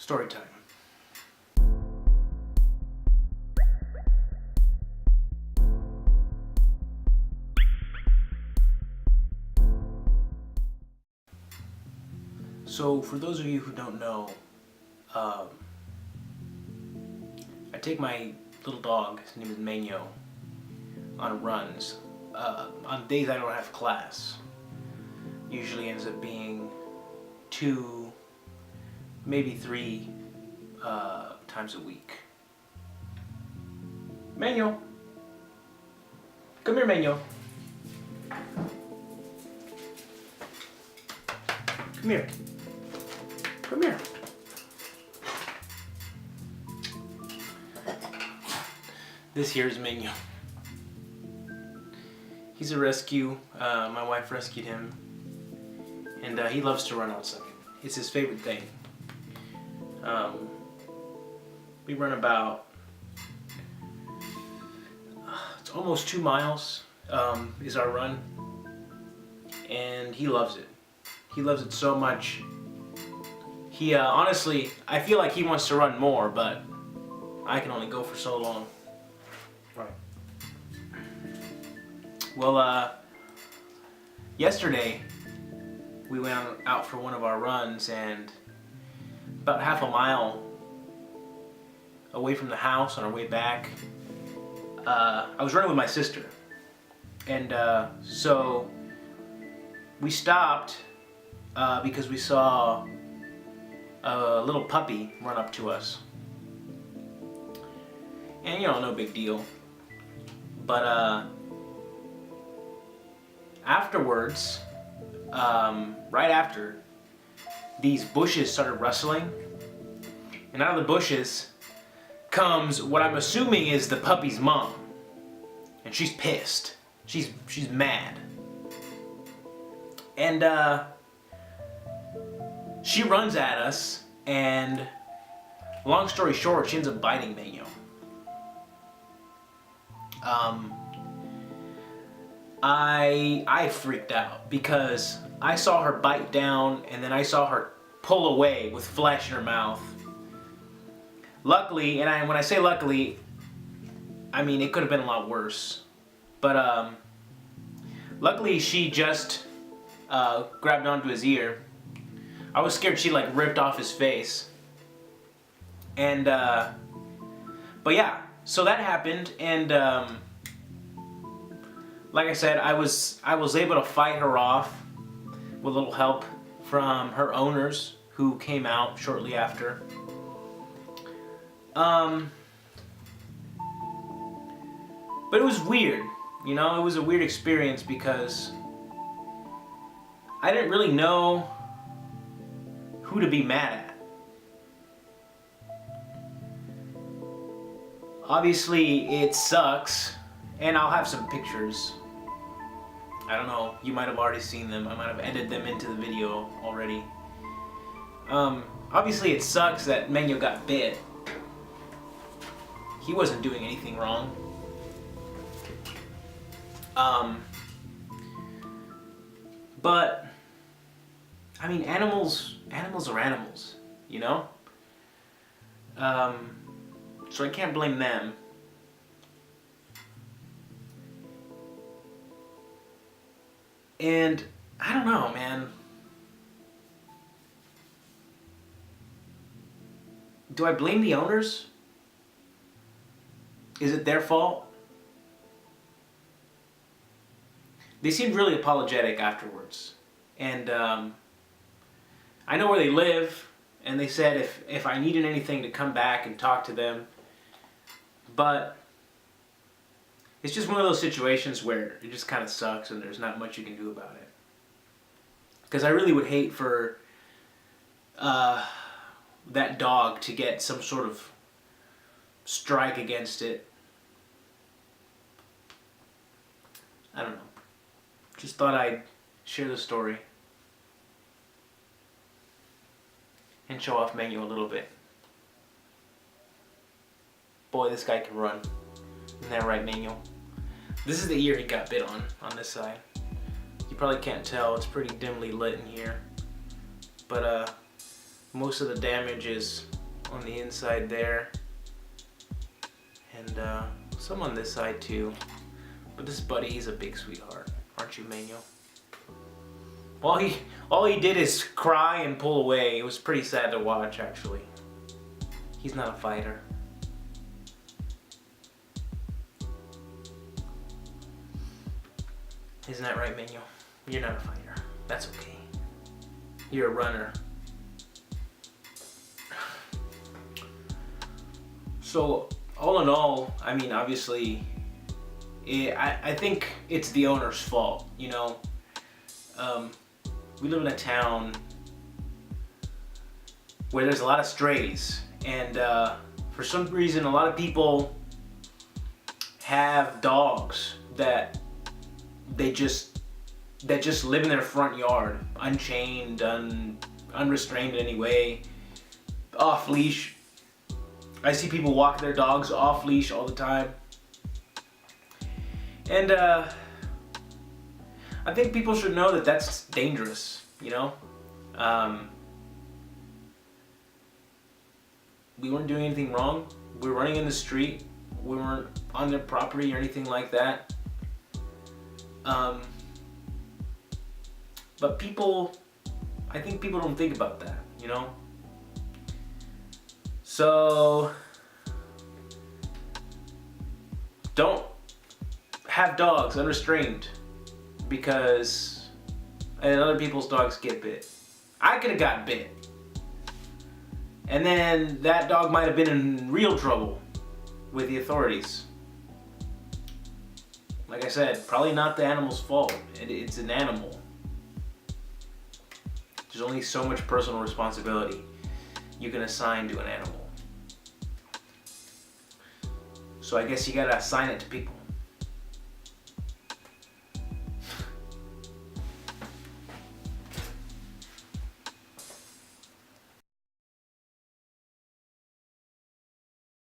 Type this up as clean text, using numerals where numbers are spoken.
Story time. So, for those of you who don't know, I take my little dog, his name is Manyo, on runs. On days I don't have class. Usually ends up being 2, maybe 3 times a week. Manyo! Come here, Manyo. Come here. Come here. This here is Manyo. He's a rescue. My wife rescued him. And he loves to run outside. It's his favorite thing. We run about, it's almost 2 miles is our run. And he loves it. He loves it so much. He honestly, I feel like he wants to run more, but I can only go for so long. Right. Well, yesterday we went out for one of our runs, and about half a mile away from the house on our way back, I was running with my sister, and so we stopped because we saw a little puppy run up to us. And you know, no big deal. But afterwards, right after, these bushes started rustling. And out of the bushes comes what I'm assuming is the puppy's mom. And she's pissed. She's mad. And she runs at us, and long story short, she ends up biting Manyo. I freaked out because I saw her bite down, and then I saw her pull away with flesh in her mouth. Luckily, and when I say luckily, I mean it could have been a lot worse. But luckily she just grabbed onto his ear. I was scared she like ripped off his face. And but yeah, so that happened, and like I said, I was able to fight her off with a little help from her owners who came out shortly after. But it was weird, you know, it was a weird experience because I didn't really know who to be mad at. Obviously it sucks, and I'll have some pictures. I don't know, you might have already seen them. I might have edited them into the video already. Obviously it sucks that Manyo got bit. He wasn't doing anything wrong. But I mean, animals are animals, you know? So I can't blame them. And I don't know, man. Do I blame the owners? Is it their fault? They seemed really apologetic afterwards. And I know where they live, and they said if I needed anything to come back and talk to them. But it's just one of those situations where it just kind of sucks and there's not much you can do about it. Because I really would hate for that dog to get some sort of strike against it. I don't know. Just thought I'd share the story and show off Manyo a little bit. Boy, this guy can run. Isn't that right, Manyo? This is the ear he got bit on this side. You probably can't tell, it's pretty dimly lit in here. But Most of the damage is on the inside there, and some on this side too. But this buddy, he's a big sweetheart, aren't you, Manuel? All he did is cry and pull away. It was pretty sad to watch, actually. He's not a fighter. Isn't that right, Manuel? You're not a fighter. That's okay. You're a runner. So, all in all, I mean, obviously, I think it's the owner's fault, you know? We live in a town where there's a lot of strays, and for some reason, a lot of people have dogs that just live in their front yard, unchained, unrestrained in any way, off leash. I see people walk their dogs off leash all the time, and I think people should know that that's dangerous, you know? We weren't doing anything wrong. We were running in the street. We weren't on their property or anything like that. But I think people don't think about that, you know? So, don't have dogs unrestrained because other people's dogs get bit. I could have got bit. And then that dog might have been in real trouble with the authorities. Like I said, probably not the animal's fault. It's an animal. There's only so much personal responsibility you can assign to an animal. So I guess you gotta assign it to people.